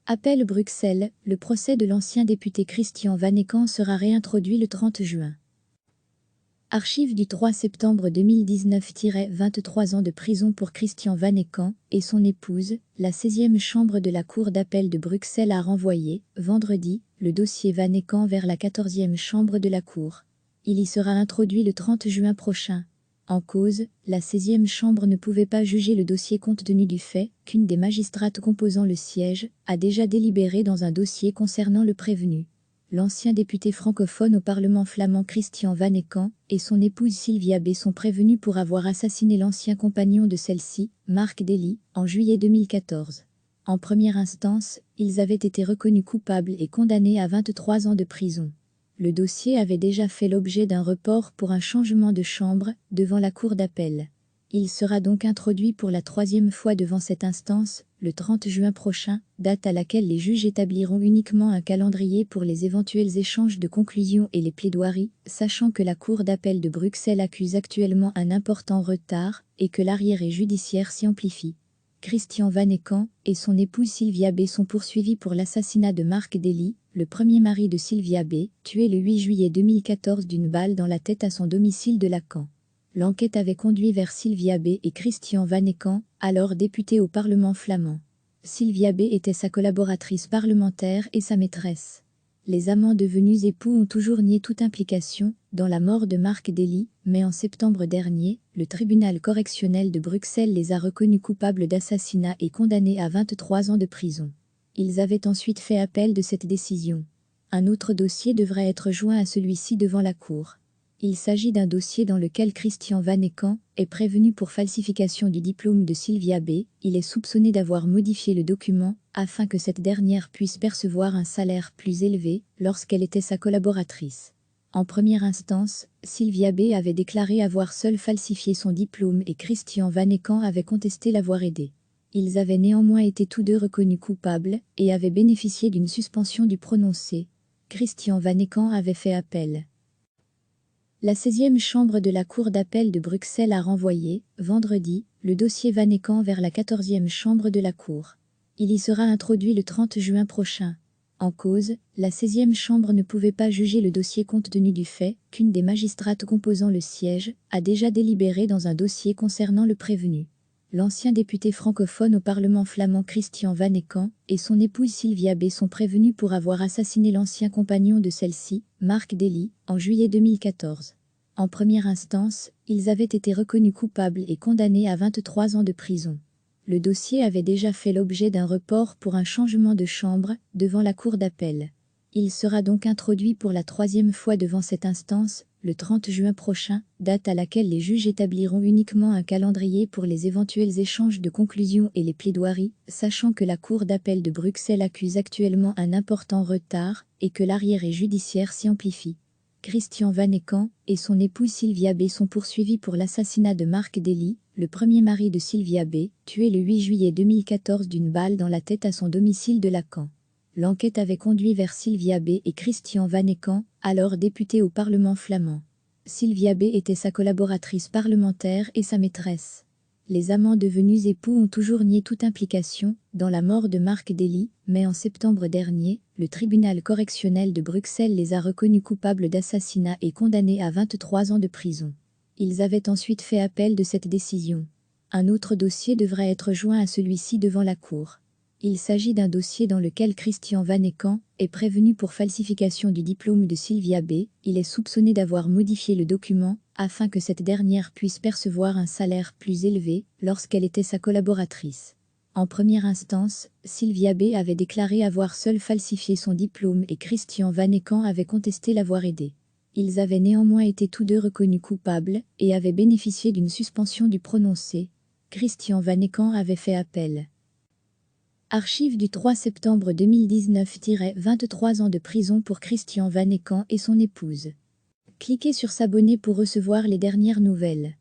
Appel Bruxelles, le procès de l'ancien député Christian Vanecken sera réintroduit le 30 juin. Archive du 3 septembre 2019-23 ans de prison pour Christian Vanecken et son épouse, la 16e chambre de la Cour d'appel de Bruxelles a renvoyé, vendredi, le dossier Vanecken vers la 14e chambre de la Cour. Il y sera introduit le 30 juin prochain. En cause, la 16e chambre ne pouvait pas juger le dossier compte tenu du fait qu'une des magistrates composant le siège a déjà délibéré dans un dossier concernant le prévenu. L'ancien député francophone au Parlement flamand Christian Vanecken et son épouse Sylvia B sont prévenus pour avoir assassiné l'ancien compagnon de celle-ci, Marc Dely, en juillet 2014. En première instance, ils avaient été reconnus coupables et condamnés à 23 ans de prison. Le dossier avait déjà fait l'objet d'un report pour un changement de chambre devant la Cour d'appel. Il sera donc introduit pour la 3e fois devant cette instance, le 30 juin prochain, date à laquelle les juges établiront uniquement un calendrier pour les éventuels échanges de conclusions et les plaidoiries, sachant que la Cour d'appel de Bruxelles accuse actuellement un important retard et que l'arriéré judiciaire s'y amplifie. Christian Vanecken et son épouse Sylvia B sont poursuivis pour l'assassinat de Marc Dely, le premier mari de Sylvia B, tué le 8 juillet 2014 d'une balle dans la tête à son domicile de Lacan. L'enquête avait conduit vers Sylvia B et Christian Vanecken, alors député au Parlement flamand. Sylvia B était sa collaboratrice parlementaire et sa maîtresse. Les amants devenus époux ont toujours nié toute implication dans la mort de Marc Dely, mais en septembre dernier, le tribunal correctionnel de Bruxelles les a reconnus coupables d'assassinat et condamnés à 23 ans de prison. Ils avaient ensuite fait appel de cette décision. Un autre dossier devrait être joint à celui-ci devant la Cour. Il s'agit d'un dossier dans lequel Christian Vanecken est prévenu pour falsification du diplôme de Sylvia B. Il est soupçonné d'avoir modifié le document afin que cette dernière puisse percevoir un salaire plus élevé lorsqu'elle était sa collaboratrice. En première instance, Sylvia B. avait déclaré avoir seule falsifié son diplôme et Christian Vanecken avait contesté l'avoir aidé. Ils avaient néanmoins été tous deux reconnus coupables et avaient bénéficié d'une suspension du prononcé. Christian Vanecken avait fait appel. La 16e chambre de la Cour d'appel de Bruxelles a renvoyé, vendredi, le dossier Vanecken vers la 14e chambre de la Cour. Il y sera introduit le 30 juin prochain. En cause, la 16e chambre ne pouvait pas juger le dossier compte tenu du fait qu'une des magistrates composant le siège a déjà délibéré dans un dossier concernant le prévenu. L'ancien député francophone au Parlement flamand Christian Vanecken et son épouse Sylvia B sont prévenus pour avoir assassiné l'ancien compagnon de celle-ci, Marc Dely, en juillet 2014. En première instance, ils avaient été reconnus coupables et condamnés à 23 ans de prison. Le dossier avait déjà fait l'objet d'un report pour un changement de chambre devant la Cour d'appel. Il sera donc introduit pour la 3e fois devant cette instance, le 30 juin prochain, date à laquelle les juges établiront uniquement un calendrier pour les éventuels échanges de conclusions et les plaidoiries, sachant que la Cour d'appel de Bruxelles accuse actuellement un important retard et que l'arriéré judiciaire s'y amplifie. Christian Vanecken et son épouse Sylvia B sont poursuivis pour l'assassinat de Marc Dely, le premier mari de Sylvia B, tué le 8 juillet 2014 d'une balle dans la tête à son domicile de Lacan. L'enquête avait conduit vers Sylvia B et Christian Vanecken, alors député au Parlement flamand. Sylvia B était sa collaboratrice parlementaire et sa maîtresse. Les amants devenus époux ont toujours nié toute implication dans la mort de Marc Dely, mais en septembre dernier, le tribunal correctionnel de Bruxelles les a reconnus coupables d'assassinat et condamnés à 23 ans de prison. Ils avaient ensuite fait appel de cette décision. Un autre dossier devrait être joint à celui-ci devant la Cour. Il s'agit d'un dossier dans lequel Christian Vanecken est prévenu pour falsification du diplôme de Sylvia B. Il est soupçonné d'avoir modifié le document afin que cette dernière puisse percevoir un salaire plus élevé lorsqu'elle était sa collaboratrice. En première instance, Sylvia B. avait déclaré avoir seule falsifié son diplôme et Christian Vanecken avait contesté l'avoir aidé. Ils avaient néanmoins été tous deux reconnus coupables et avaient bénéficié d'une suspension du prononcé. Christian Vanecken avait fait appel. Archive du 3 septembre 2019-23 ans de prison pour Christian Vanecken et son épouse. Cliquez sur s'abonner pour recevoir les dernières nouvelles.